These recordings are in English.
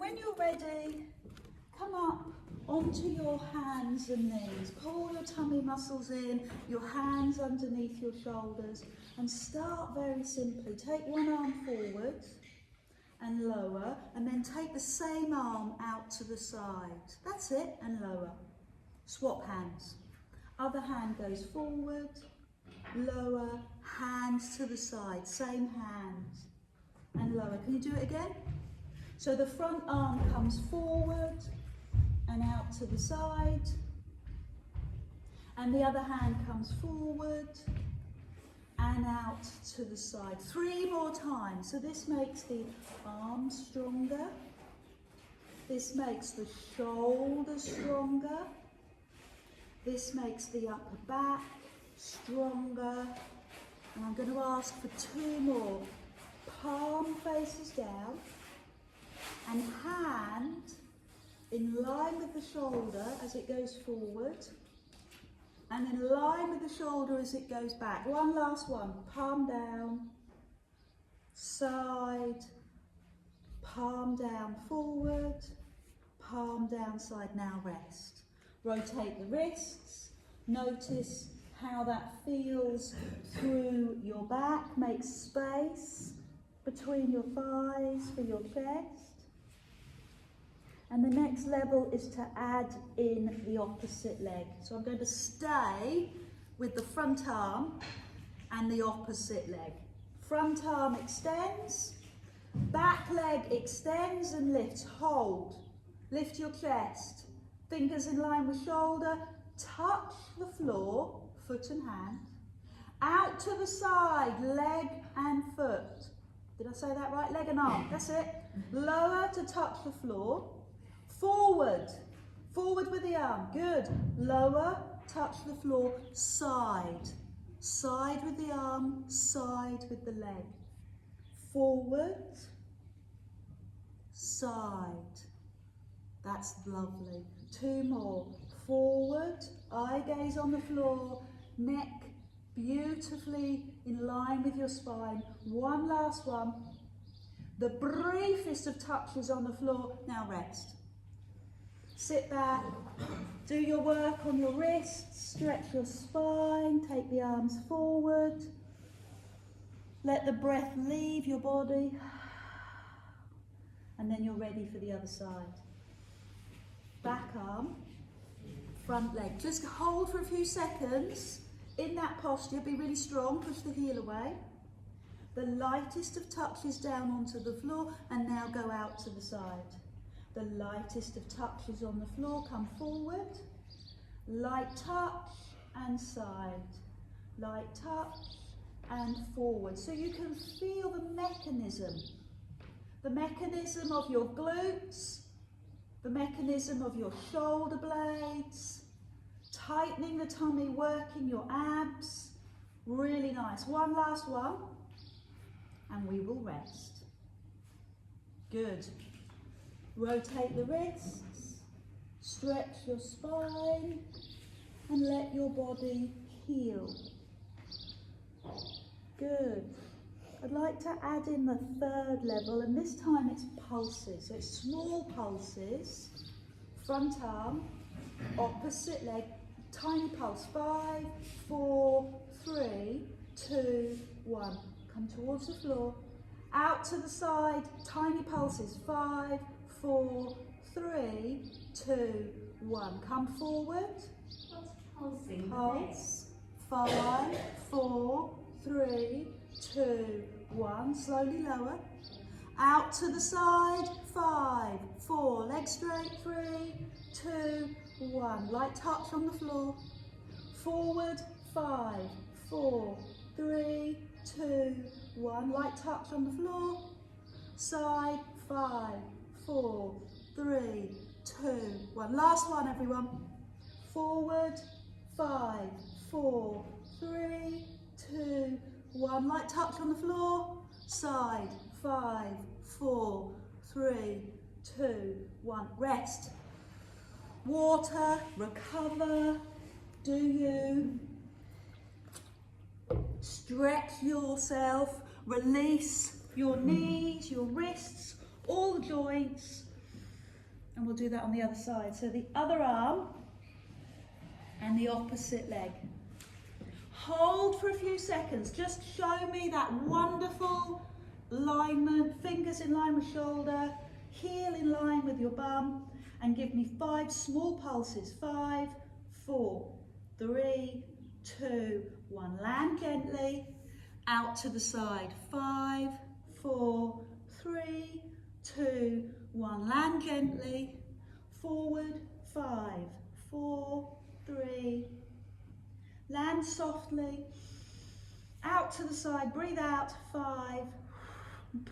when you're ready, come up onto your hands and knees. Pull your tummy muscles in, your hands underneath your shoulders, and start very simply. Take one arm forward and lower, and then take the same arm out to the side. That's it, and lower. Swap hands. Other hand goes forward, lower, hands to the side, same hand, and lower. Can you do it again? So the front arm comes forward and out to the side, and the other hand comes forward and out to the side. 3 more times. So this makes the arms stronger. This makes the shoulders stronger. This makes the upper back stronger. And I'm going to ask for 2 more. Palm faces down and hand in line with the shoulder as it goes forward, and in line with the shoulder as it goes back. One last one. Palm down, side, palm down, forward, palm down, side. Now rest. Rotate the wrists. Notice how that feels through your back. Make space between your thighs for your chest. And the next level is to add in the opposite leg. So I'm going to stay with the front arm and the opposite leg. Front arm extends, back leg extends and lifts. Hold. Lift your chest. Fingers in line with shoulder. Touch the floor, foot and hand. Out to the side, leg and foot. Did I say that right? Leg and arm. That's it. Lower to touch the floor. Forward, forward with the arm, good. Lower, touch the floor, side. Side with the arm, side with the leg. Forward, side. That's lovely. 2 more. Forward, eye gaze on the floor, neck beautifully in line with your spine. One last one. The briefest of touches on the floor, now rest. Sit back, do your work on your wrists, stretch your spine, take the arms forward. Let the breath leave your body. And then you're ready for the other side. Back arm, front leg. Just hold for a few seconds in that posture. Be really strong, push the heel away. The lightest of touches down onto the floor, and now go out to the side. The lightest of touches on the floor, come forward, light touch and side, light touch and forward. So you can feel the mechanism of your glutes, the mechanism of your shoulder blades, tightening the tummy, working your abs. Really nice. One last one, and we will rest. Good. Rotate the wrists, stretch your spine, and let your body heal. Good. I'd like to add in the 3rd level, and this time it's pulses. So it's small pulses, front arm, opposite leg, tiny pulse. 5, 4, 3, 2, 1. Come towards the floor. Out to the side, tiny pulses. 5, 4, 3, 2, 1. Come forward. What's pulsing? Pulse. 5, 4, 3, 2, 1. Slowly lower. Out to the side. 5, 4. Legs straight. 3, 2, 1. Light touch on the floor. Forward. 5, 4, 3, 2, 1. Light touch on the floor. Side. 5, 4, 3, 2, 1. Last one, everyone. Forward, 5, 4, 3, 2, 1. Light touch on the floor. Side, 5, 4, 3, 2, 1. Rest. Water, recover. Do you stretch yourself, release your knees, your wrists, all the joints. And we'll do that on the other side. So the other arm and the opposite leg. Hold for a few seconds. Just show me that wonderful alignment. Fingers in line with shoulder. Heel in line with your bum. And give me 5 small pulses. 5, 4, 3, 2, 1. Land gently. Out to the side. 5, 4, 3, 2, 1. Land gently. Forward. 5, 4, 3. Land softly. Out to the side. Breathe out. 5.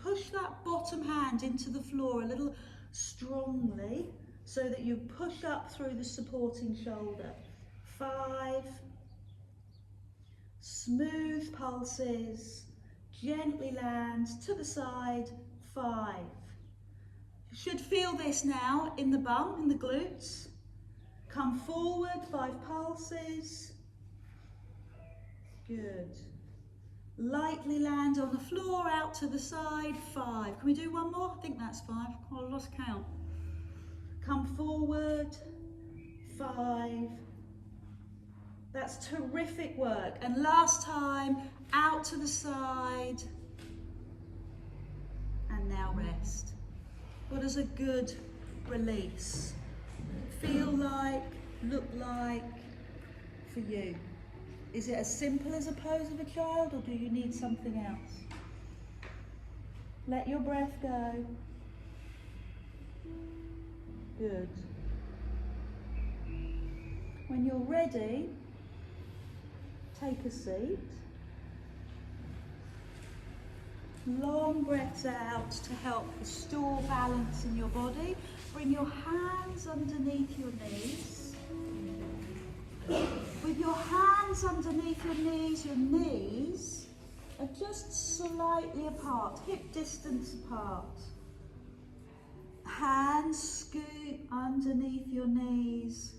Push that bottom hand into the floor a little strongly so that you push up through the supporting shoulder. 5. Smooth pulses. Gently land to the side. 5. You should feel this now in the bum, in the glutes. Come forward, 5 pulses. Good. Lightly land on the floor, out to the side. 5. Can we do one more? I think that's 5. Oh, I lost count. Come forward. 5. That's terrific work. And last time, out to the side. And now rest. What does a good release feel like, look like for you? Is it as simple as a pose of a child, or do you need something else? Let your breath go. Good. When you're ready, take a seat. Long breaths out to help restore balance in your body. Bring your hands underneath your knees. With your hands underneath your knees are just slightly apart, hip distance apart. Hands scoot underneath your knees.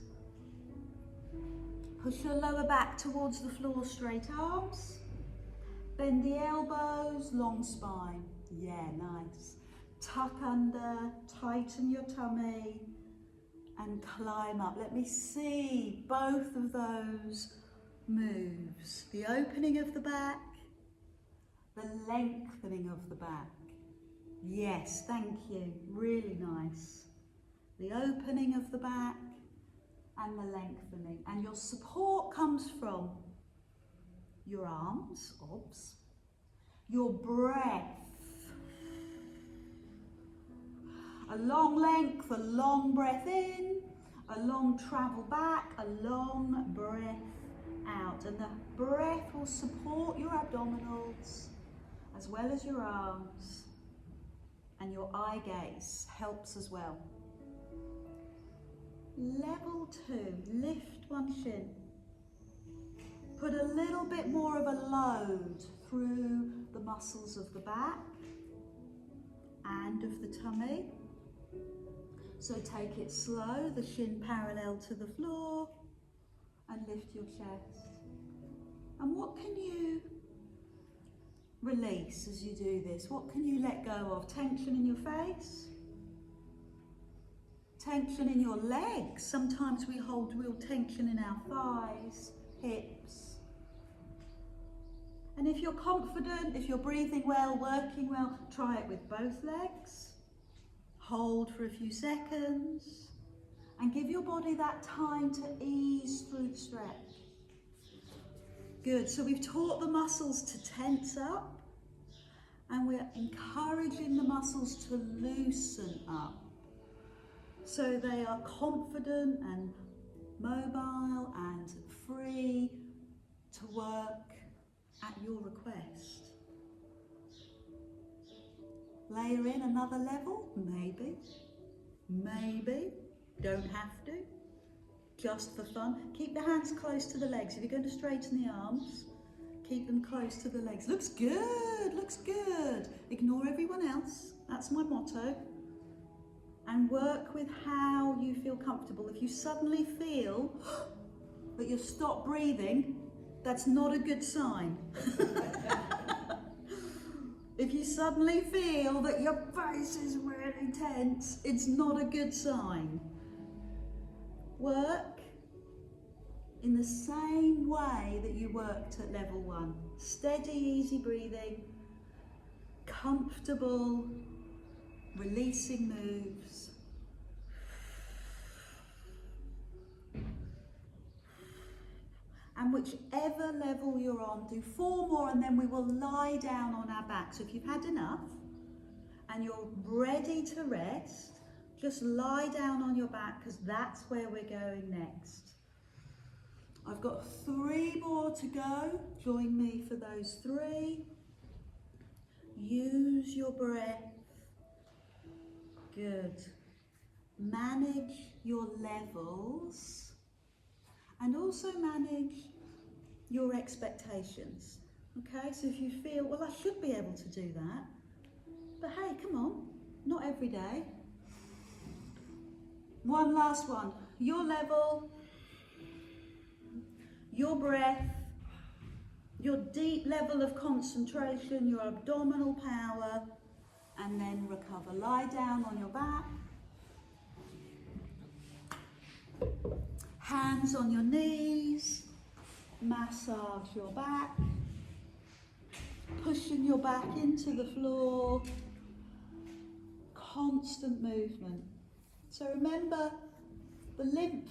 Push your lower back towards the floor, straight arms. Bend the elbows, long spine. Yeah, nice. Tuck under, tighten your tummy. And climb up. Let me see both of those moves. The opening of the back, the lengthening of the back. Yes, thank you. Really nice. The opening of the back and the lengthening. And your support comes from your arms, obs, your breath. A long length, a long breath in, a long travel back, a long breath out. And the breath will support your abdominals as well as your arms, and your eye gaze helps as well. Level 2, lift one shin. Put a little bit more of a load through the muscles of the back and of the tummy. So take it slow, the shin parallel to the floor, and lift your chest. And what can you release as you do this? What can you let go of? Tension in your face? Tension in your legs. Sometimes we hold real tension in our thighs, hips. And if you're confident, if you're breathing well, working well, try it with both legs. Hold for a few seconds and give your body that time to ease through the stretch. Good, so we've taught the muscles to tense up and we're encouraging the muscles to loosen up so they are confident and mobile and free to work at your request. Layer in another level, maybe, don't have to, just for fun. Keep the hands close to the legs. If you're going to straighten the arms, keep them close to the legs. Looks good, looks good. Ignore everyone else, that's my motto. And work with how you feel comfortable. If you suddenly feel that you've stopped breathing, that's not a good sign. If you suddenly feel that your face is really tense, it's not a good sign. Work in the same way that you worked at level 1. Steady, easy breathing, comfortable, releasing moves. And whichever level you're on, do 4 more and then we will lie down on our back. So if you've had enough and you're ready to rest, just lie down on your back because that's where we're going next. I've got 3 more to go. Join me for those 3. Use your breath. Good. Manage your levels and also manage your expectations. Okay, so if you feel, well, I should be able to do that, but hey, come on, not every day. One last one. Your level, your breath, your deep level of concentration, your abdominal power, and then recover. Lie down on your back. Hands on your knees. Massage your back. Pushing your back into the floor. Constant movement. So remember, the lymph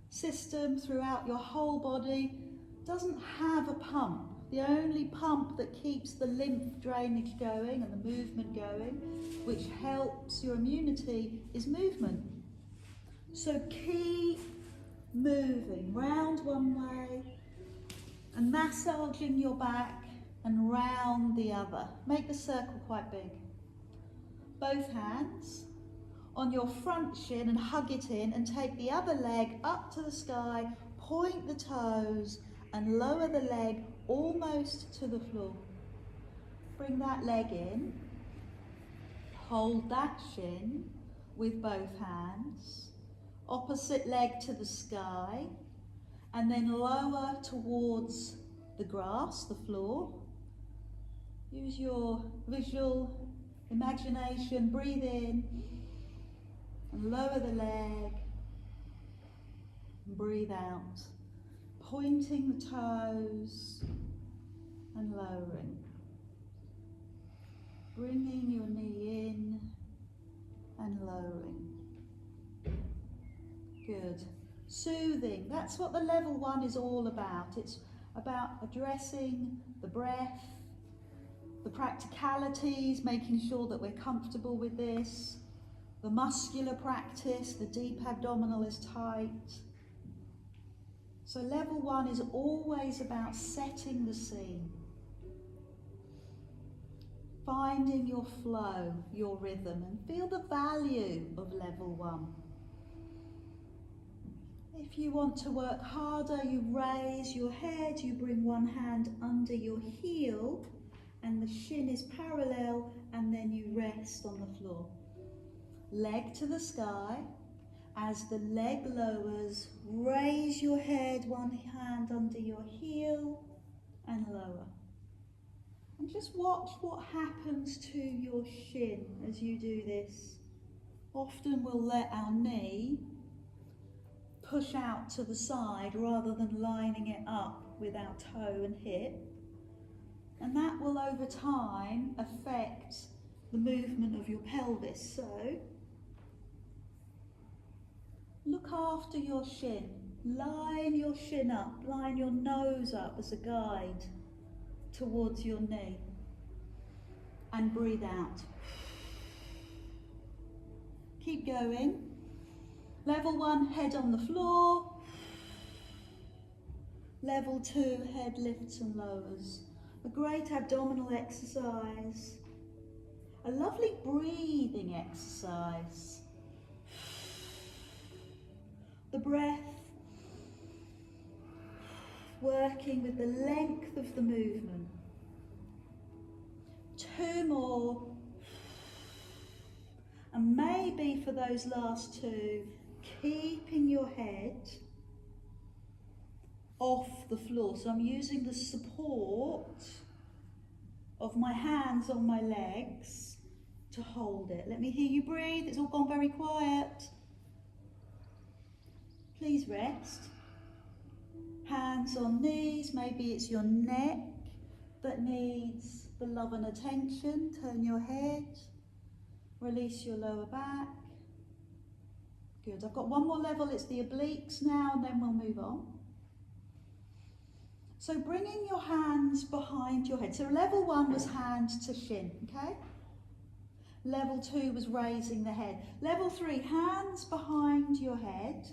system throughout your whole body doesn't have a pump. The only pump that keeps the lymph drainage going and the movement going, which helps your immunity, is movement. So keep moving round one way and massaging your back and round the other. Make the circle quite big. Both hands on your front shin and hug it in and take the other leg up to the sky, point the toes and lower the leg almost to the floor. Bring that leg in, hold that shin with both hands, opposite leg to the sky and then lower towards the grass, the floor. Use your visual imagination, breathe in and lower the leg, and breathe out, pointing the toes and lowering. Bringing your knee in and lowering. Good. Soothing, that's what the level 1 is all about. It's about addressing the breath, the practicalities, making sure that we're comfortable with this, the muscular practice, the deep abdominal is tight. So level 1 is always about setting the scene, finding your flow, your rhythm, and feel the value of level 1. If you want to work harder, you raise your head, you bring one hand under your heel, and the shin is parallel, and then you rest on the floor. Leg to the sky. As the leg lowers, raise your head, one hand under your heel, and lower. And just watch what happens to your shin as you do this. Often we'll let our knee push out to the side rather than lining it up with our toe and hip. And that will over time affect the movement of your pelvis. So look after your shin. Line your shin up, line your nose up as a guide towards your knee. And breathe out. Keep going. Level 1, head on the floor. Level 2, head lifts and lowers. A great abdominal exercise. A lovely breathing exercise. The breath working with the length of the movement. 2 more. And maybe for those last 2, keeping your head off the floor. So I'm using the support of my hands on my legs to hold it. Let me hear you breathe. It's all gone very quiet. Please rest. Hands on knees. Maybe it's your neck that needs the love and attention. Turn your head. Release your lower back. Good. I've got one more level. It's the obliques now, and then we'll move on. So bringing your hands behind your head. So level 1 was hand to shin, okay? Level 2 was raising the head. Level 3, hands behind your head.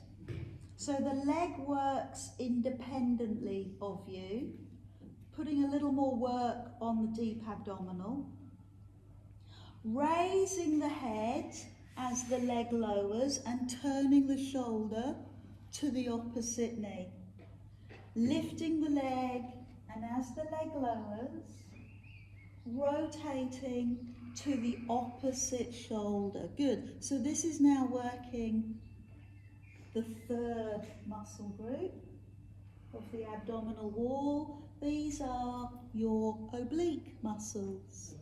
So the leg works independently of you, putting a little more work on the deep abdominal. Raising the head as the leg lowers and turning the shoulder to the opposite knee. Lifting the leg, and as the leg lowers, rotating to the opposite shoulder. Good. So this is now working the third muscle group of the abdominal wall. These are your oblique muscles.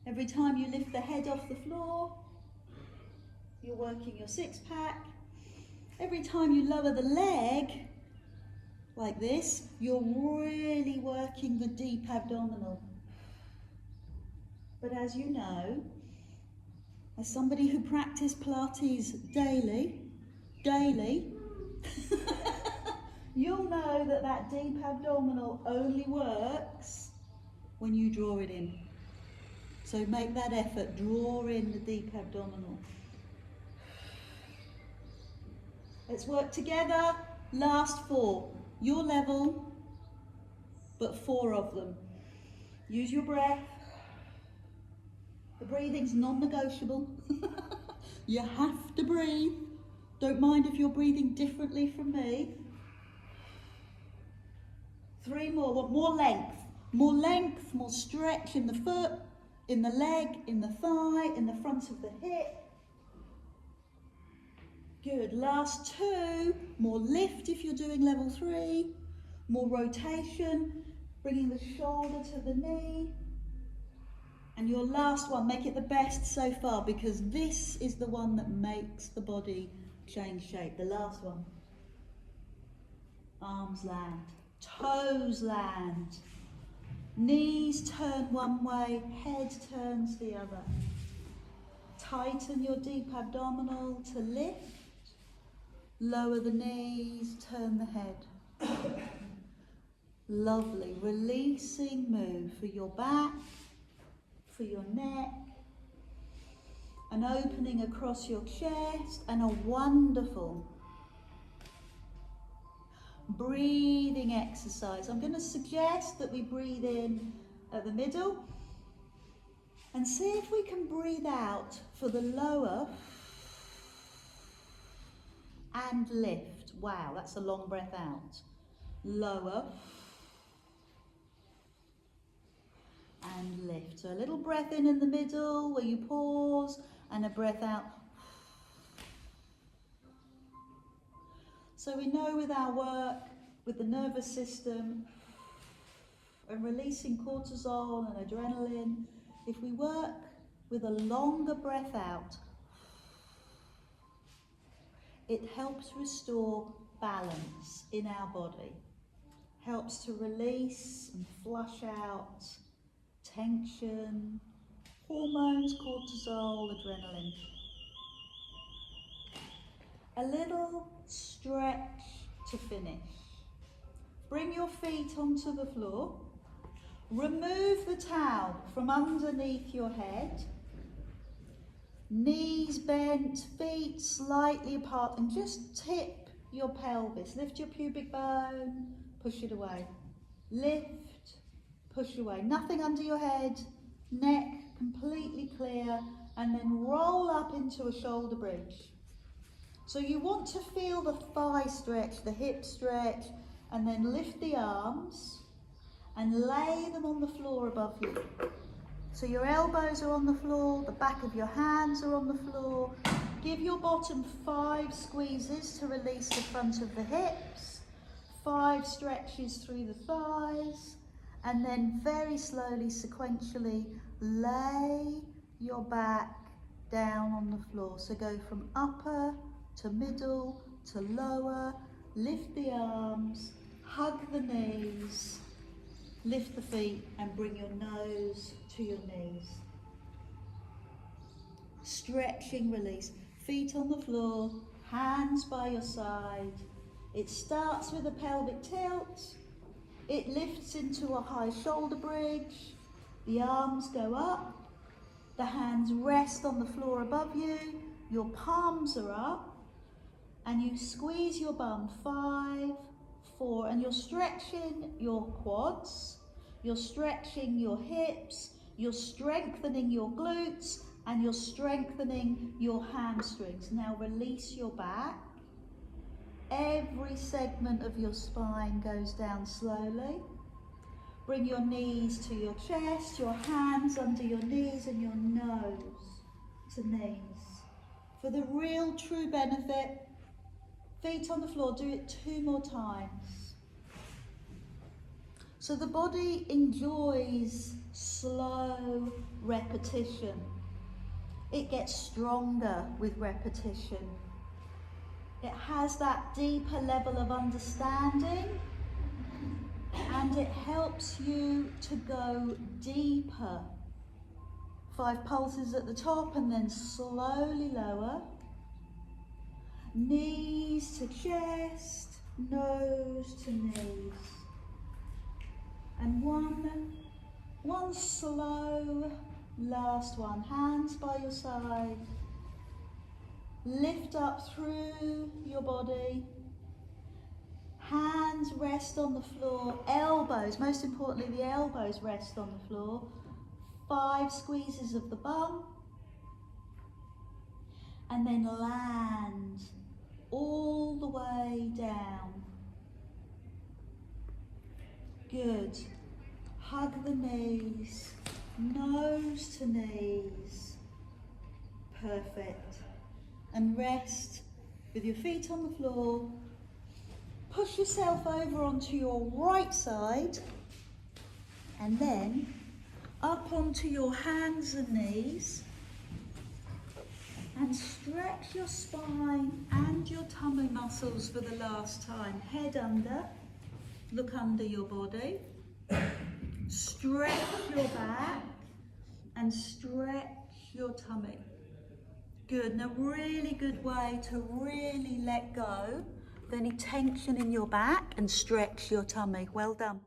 Every time you lift the head off the floor, you're working your six-pack. Every time you lower the leg, like this, you're really working the deep abdominal. But as you know, as somebody who practiced Pilates daily, you'll know that that deep abdominal only works when you draw it in. So make that effort, draw in the deep abdominal. Let's work together. Last 4. Your level, but 4 of them. Use your breath. The breathing's non-negotiable. You have to breathe. Don't mind if you're breathing differently from me. 3 more. Want more length. More length, more stretch in the foot, in the leg, in the thigh, in the front of the hip. Good. Last 2. More lift if you're doing level 3. More rotation, bringing the shoulder to the knee. And your last one, make it the best so far, because this is the one that makes the body change shape. The last one. Arms land, toes land, knees turn one way, head turns the other. Tighten your deep abdominal to lift. Lower the knees, turn the head. Lovely. Releasing move for your back, for your neck, and opening across your chest, and a wonderful breathing exercise. I'm going to suggest that we breathe in at the middle and see if we can breathe out for the lower and lift. Wow, that's a long breath out. Lower and lift. So a little breath in the middle where you pause, and a breath out. So we know with our work with the nervous system and releasing cortisol and adrenaline, if we work with a longer breath out, it helps restore balance in our body, helps to release and flush out tension, hormones, cortisol, adrenaline. A little stretch to finish. Bring your feet onto the floor. Remove the towel from underneath your head. Knees bent, feet slightly apart, and just tip your pelvis. Lift your pubic bone, push it away. Lift, push away. Nothing under your head, neck completely clear, and then roll up into a shoulder bridge. So you want to feel the thigh stretch, the hip stretch, and then lift the arms and lay them on the floor above you. So your elbows are on the floor, the back of your hands are on the floor. Give your bottom 5 squeezes to release the front of the hips, 5 stretches through the thighs, And then very slowly, sequentially, lay your back down on the floor. So go from upper to middle to lower, lift the arms, hug the knees, lift the feet and bring your nose to your knees. Stretching, release. Feet on the floor, hands by your side. It starts with a pelvic tilt. It lifts into a high shoulder bridge. The arms go up. The hands rest on the floor above you. Your palms are up. And you squeeze your bum. 5, 4. And you're stretching your quads. You're stretching your hips. You're strengthening your glutes. And you're strengthening your hamstrings. Now release your back. Every segment of your spine goes down slowly. Bring your knees to your chest, your hands under your knees and your nose to knees. For the real true benefit, feet on the floor, do it 2 more times. So the body enjoys slow repetition. It gets stronger with repetition. It has that deeper level of understanding, and it helps you to go deeper. 5 pulses at the top and then slowly lower. Knees to chest, nose to knees. And one slow last one. Hands by your side. Lift up through your body. Hands rest on the floor. Elbows, most importantly, the elbows rest on the floor. 5 squeezes of the bum. And then land all the way down. Good. Hug the knees. Nose to knees. Perfect. And rest with your feet on the floor. Push yourself over onto your right side and then up onto your hands and knees and stretch your spine and your tummy muscles for the last time. Head under, look under your body, stretch your back and stretch your tummy. Good. And a really good way to really let go of any tension in your back and stretch your tummy. Well done.